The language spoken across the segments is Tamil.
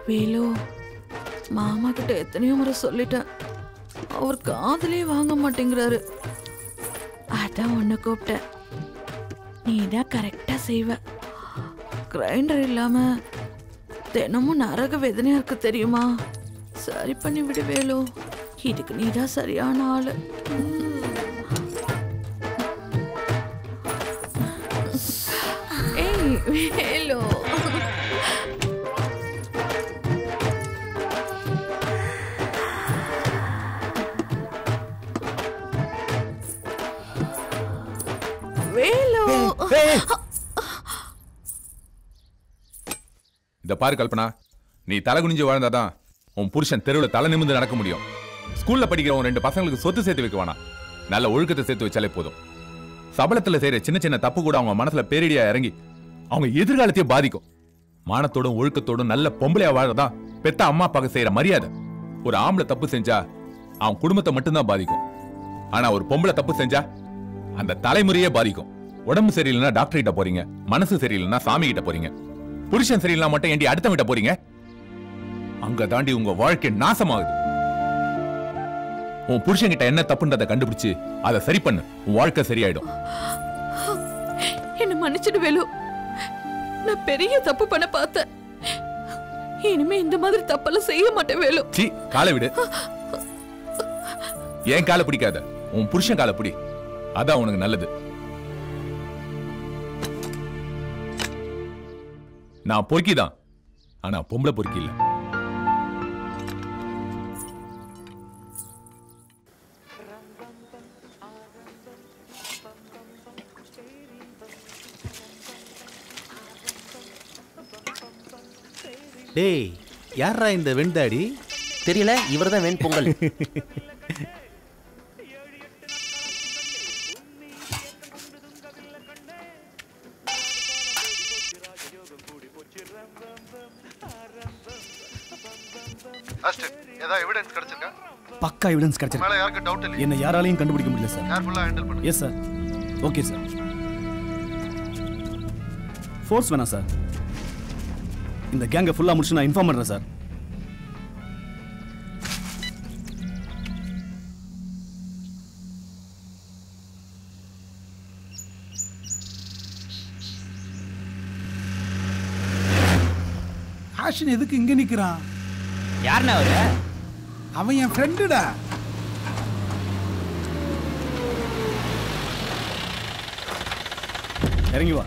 வேலு, மாமா கிட்ட எத்தனையோ முறை சொல்லிட்டேன், அவர் காதலே வாங்க மாட்டேங்கிறாரு. அதான் உன்னை கூப்பிட்டேன். நீ தான் கரெக்டா செய்வ. கிரைண்டர் இல்லாம தினமும் நரக வேதனையா இருக்கு தெரியுமா? சரி பண்ணி விடு வேலு. இதுக்கு நீதான் சரியான ஆளு. ஏய் வேலு, இந்த பாரு கல்பனா, நீ தலை குனிஞ்சு வாழ்ந்தாதான் உன் புருஷன் தெருவில் தலை நிமிர்ந்து நடக்க முடியும். ஸ்கூல்ல படிக்கிற உன் 2 பசங்களுக்கு சொத்து சேர்த்து வைக்க வேணாம், நல்ல ஒழுக்கத்தை சேர்த்து வச்சாலே போதும். சபலத்துல செய்யற சின்ன சின்ன தப்பு கூட அவங்க மனசுல பேரிடியா இறங்கி அவங்க எதிர்காலத்தையே பாதிக்கும். மானத்தோடும் ஒழுக்கத்தோடும் நல்ல பொம்பளையா வாழதான் பெத்த அம்மா அப்பாவுக்கு செய்யற மரியாதை. ஒரு ஆம்பளை தப்பு செஞ்சா அவன் குடும்பத்தை மட்டும்தான் பாதிக்கும். ஆனா ஒரு பொம்பளை தப்பு செஞ்சா அந்த தலைமுறையே பாதிக்கும். உடம்பு சரியில்லைன்னா டாக்டர் கிட்ட போறீங்க, மனசு சரியில்லைன்னா சாமி கிட்ட போறீங்க. புருஷன் சரியில்லைனா மட்டும் ஏண்டி அடுத்த விட்ட போறீங்க? அங்க தாண்டி உங்க வாழ்க்கை நாசமாகுது. உன் புருஷன் கிட்ட என்ன தப்புன்றதை கண்டுபிடிச்சு அதை சரி பண்ணு, உன் வாழ்க்கை சரியாயிடும். என்ன மன்னிச்சிடு வேலு, நான் பெரிய தப்பு பண்ண பார்த்தேன். இனிமே இந்த மாதிரி தப்பெல்லாம் செய்ய மாட்டேன் வேலு. சீ, காலை விடு. ஏன் காலை பிடிக்காத, உன் புருஷன் காலை பிடி, அதான் உனக்கு நல்லது. நான் பொறுக்கிதான், ஆனா பொம்பளை பொறுக்கி இல்ல. டேய், யாரா இந்த வெண்தாடி? தெரியல, இவர்தான் வெண் பொங்கல். பக்கா எவிடன்ஸ் கிடைச்சிருக்கு. என்ன யாராலையும் கண்டுபிடிக்க முடியல சார். கேர்ஃபுல்லா ஹேண்டில் பண்ணுங்க. Yes sir. Okay sir. Force வேணாம் சார். இந்த கேங்கை ஃபுல்லா முடிச்சு நான் இன்ஃபார்ம் பண்றேன் சார். ஆஷின் எதுக்கு இங்க நிக்கிறான்? யாருண்ணா அவரு? அவன் என் ஃப்ரெண்டுடா. இறங்கி வா.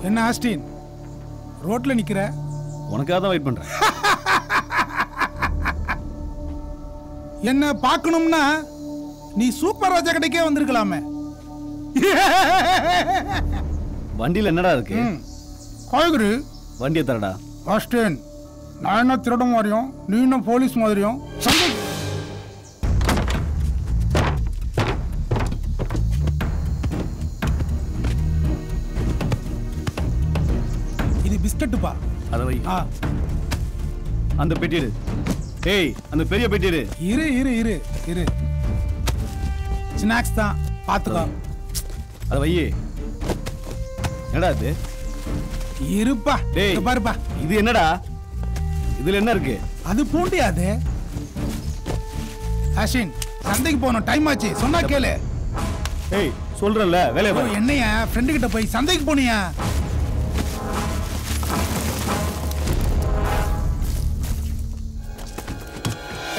என்ன ஆஸ்டின், ரோட்ல நிக்கிற? உனக்காக தான் வெயிட் பண்றேன். என்ன பார்க்கணும்னா நீ சூப்பர் ராஜா கடைக்கே வந்திருக்கலாமே. வண்டியில என்னடா இருக்கு? காய்கறி. வண்டியை தரடா. ஆஸ்டின், நான் என்ன திருட மாதிரியும் நீ என்ன போலீஸ் மாதிரியும்? இது பிஸ்கட்டுப்பா. அதை வை. அந்த பெட்டிடு. ஏய், அந்த பெரிய பெட்டிடு. இரு இரு இரு இரு. ஸ்நாக்ஸ் தான், பாத்துக்கோ. அதை வை. என்னடா இது? இருப்பா. டேய் பாருப்பா. இது என்னடா? இதுல என்ன இருக்கு? அது பூண்டியா? அது ஆஷின், சந்தைக்கு போகணும், டைம் ஆச்சு, சொன்னா கேளு. ஏய், சொல்றேன்ல, வேலைய பாரு. என்னையா ஃப்ரெண்டு கிட்ட போய் சந்தைக்கு போனியா?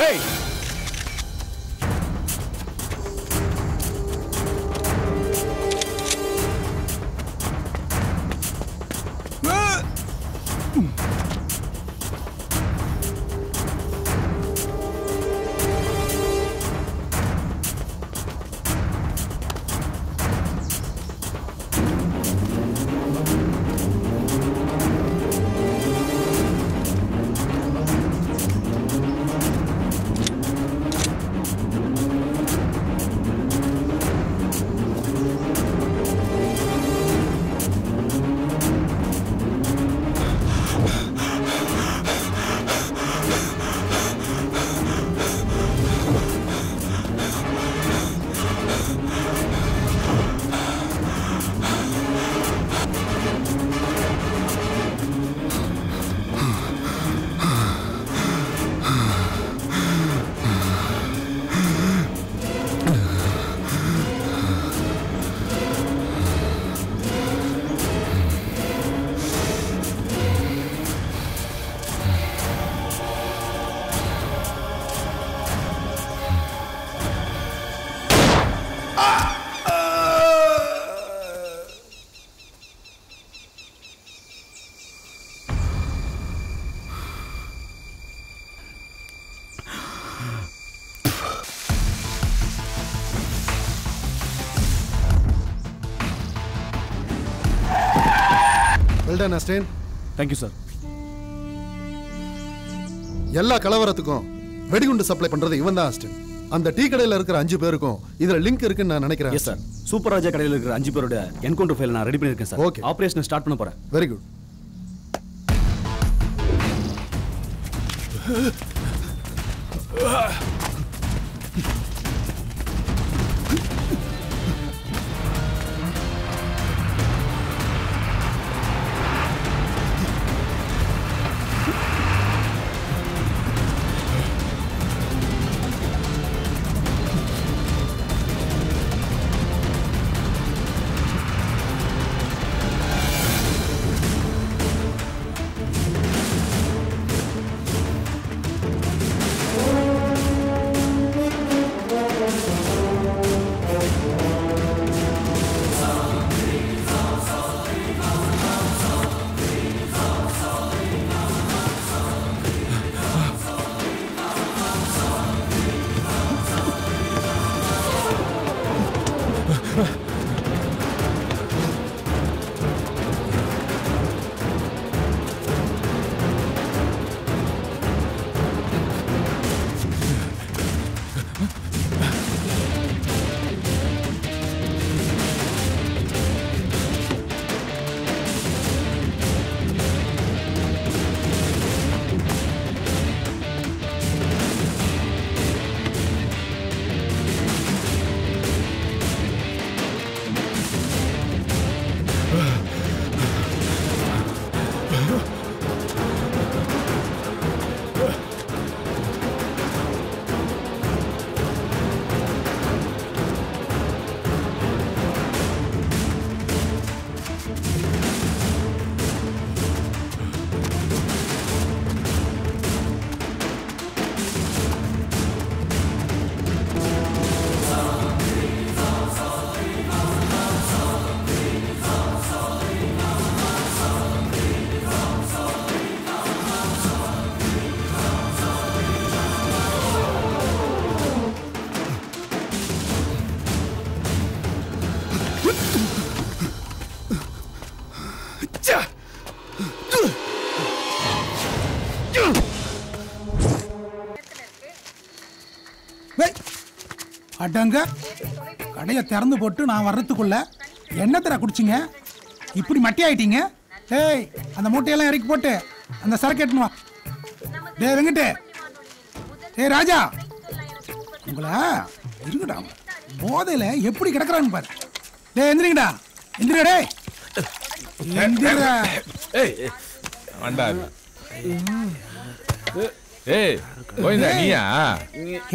ஏய், வெல்டன் அஸ்டேன். Thank you sir. எல்லா கலவரத்துக்கும் வெடிகுண்டு சப்ளை பண்றது இவன் தான் அஸ்டேன். அந்த டீ கடையில் இருக்கிற 5 பேருக்கும் இதுல லிங்க் இருக்குன்னு நான் நினைக்கிறேன். Yes sir. சூப்பர் ராஜா கடையில் இருக்கிற 5 பேரோட என்கவுண்டர் ஃபைல் நான் ரெடி பண்ணியிருக்கேன் சார். ஓகே. ஆபரேஷன் ஸ்டார்ட் பண்ண போறேன். Very good. அடங்க கடையை திறந்து போட்டு நான் வர்றதுக்குள்ள என்னத்தர குடிச்சிங்க? இப்படி மட்டி ஆயிட்டீங்க. ஏய், அந்த மூட்டையெல்லாம் இறக்கி போட்டு அந்த சரக்கு எடுத்துன்னு வா. டேய் வெங்கட்டு, ஏய் ராஜா, உங்களா இருங்கடா, போதையில எப்படி கிடக்குறான்னு பாரு. டேய் எந்திரிங்கடா, எந்திரிடா டேய், எந்திரா. ஏய் கோவிந்தா, நீயா?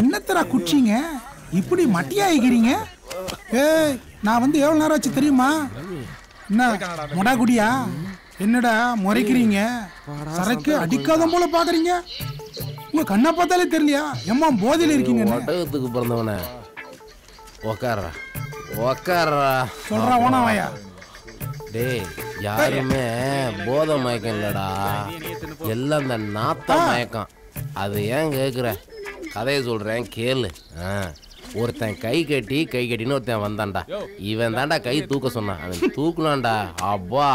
என்னத்தரா குடிச்சிங்க இப்படி மட்டியாயிக்கிறீங்க? ஏய், நான் வந்து எவ்வளவு நேரம் ஆச்சு தெரியுமா? என்ன மொடா குடியா? என்னடா முறைக்கிறீங்க? சரக்கு அடிக்காத போல பாக்குறீங்க. உங்க கண்ணை பார்த்தாலே தெரியலையா எம்மா போதையில இருக்கீங்க? ஒட்டகத்துக்கு பிறந்தவன உக்காரா உக்காரா சொல்றா ஓனாவாயா. டேய், யாருமே போதை மயக்கம் இல்லடா, எல்லாம் இந்த நாத்த மயக்கம். அது ஏன் கேட்குற? கதையை சொல்றேன் கேளு. ஒருத்தன் கை கட்டின்னு ஒருத்தன் வந்தான்டா. இவன் தாண்டா கை தூக்க சொன்னான். அவன் தூக்குனான்டா. அப்பா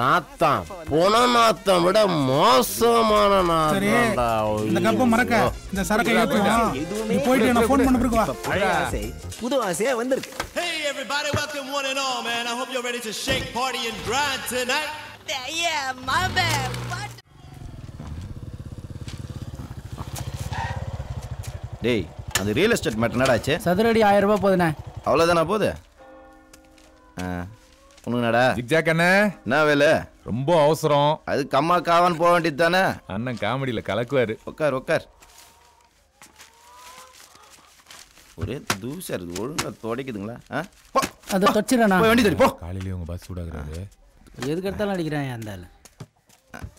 நாத்தம் பொன நாத்தம் விட மோசமான நாத்தம்டா. இந்த கப்ப மறக்க இந்த சரக்கை ஏத்துவோம். நீ போயிட்டு நான் ஃபோன் பண்ண பிறகு வா. புது ஆசையா வந்திருக்கு. Hey everybody, welcome one and all, man. I hope you're ready to shake, party and grind tonight. Yeah, my bad. டேய், அந்த ரியல் எஸ்டேட் மேட்டர் என்னடாச்சு? சதுரடி 1000 ரூபாய் போதுண்ணே. அவ்வளோதானா போகுது? உனக்கு நடா ஜிக்ஜாக் அண்ணே, என்ன வேலை? ரொம்ப அவசரம். அதுக்கு அம்மா காவான்னு போக வேண்டியது தானே? அண்ணன் காமெடியில் கலக்குவாரு. உட்கார் உட்கார். ஒரே தூசா இருக்குது, ஒழுங்காக துடைக்குதுங்களா? அதை தொச்சிடண்ணா. வண்டி தடி போ. காலையிலேயே உங்கள் பஸ் சூடாகிறாரு. எதுக்கு எடுத்தாலும் அடிக்கிறேன் அந்த.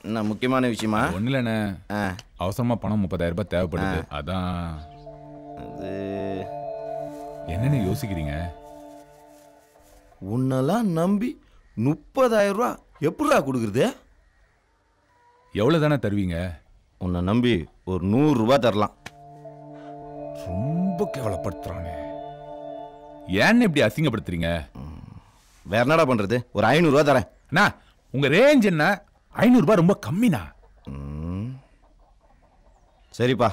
என்ன முக்கியமான விஷயமா? ஒன்றும் இல்லைண்ணே, அவசரமாக பணம் 30,000 ரூபாய் தேவைப்படுது. அதான். அது என்னென்னு யோசிக்கிறீங்க? உன்னெல்லாம் நம்பி 30,000 ரூபா எப்படிடா கொடுக்குறது? எவ்வளோ தானே தருவீங்க? உன்னை நம்பி ஒரு 100 ரூபா தரலாம். ரொம்ப கேவலப்படுத்துறானே. ஏன்னு இப்படி அசிங்கப்படுத்துறீங்க? வேற என்னடா பண்றது? ஒரு 500 ரூபா தரேன். அண்ணா உங்க ரேஞ்ச் என்ன? 500 ரூபாய் ரொம்ப கம்மிண்ணா. சரிப்பா,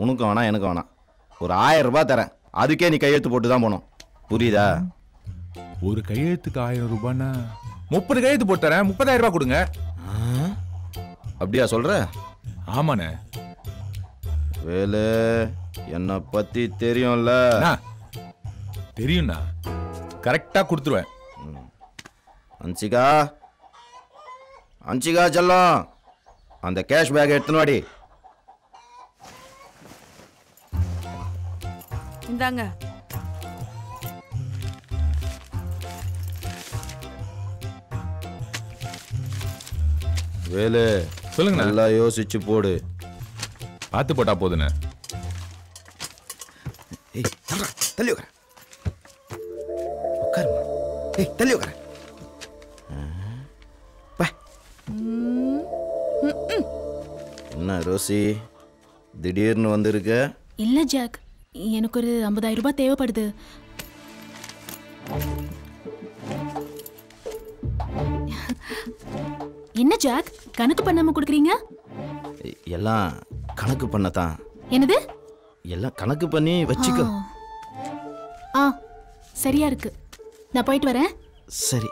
உனக்கும் வேணாம் எனக்கும் வேணாம். ஒரு 1000 ரூபாய் தரேன். அதுக்கே நீ கையெழுத்து போட்டு தான் போகணும். புரியுதா? ஒரு கையெழுத்துக்கு 1000 ரூபாய்னா 30 கையெழுத்து போட்டு தரேன். 30,000 ரூபாய் கொடுங்க. அப்படியா சொல்ற? ஆமாண்ணே. வேலு, என்னை பத்தி தெரியும்ல? தெரியும்ண்ணா, கரெக்டா கொடுத்துருவேன். அன்சிகா, அன்சிகா செல்லம், அந்த கேஷ் பேக் எடுத்துன்னு வாடி. இந்தாங்க. வேலு, சொல்லுங்க. நல்லா யோசிச்சு போடு. பார்த்து போட்டா போதுண்ணே. தள்ளி உட்கார. உட்காருமா. தள்ளி உட்கார. என்ன ரோசி, திடீர்னு வந்திருக்க? இல்ல ஜாக், எனக்கு ஒரு 50,000 ரூபாய் தேவைப்படுது. என்ன ஜாக், கணக்கு பண்ணாம கொடுக்குறீங்க? எல்லாம் கணக்கு பண்ணத்தான். என்னது? எல்லாம் கணக்கு பண்ணி வச்சுக்கோ. சரியா இருக்கு. நான் போயிட்டு வரேன். சரி.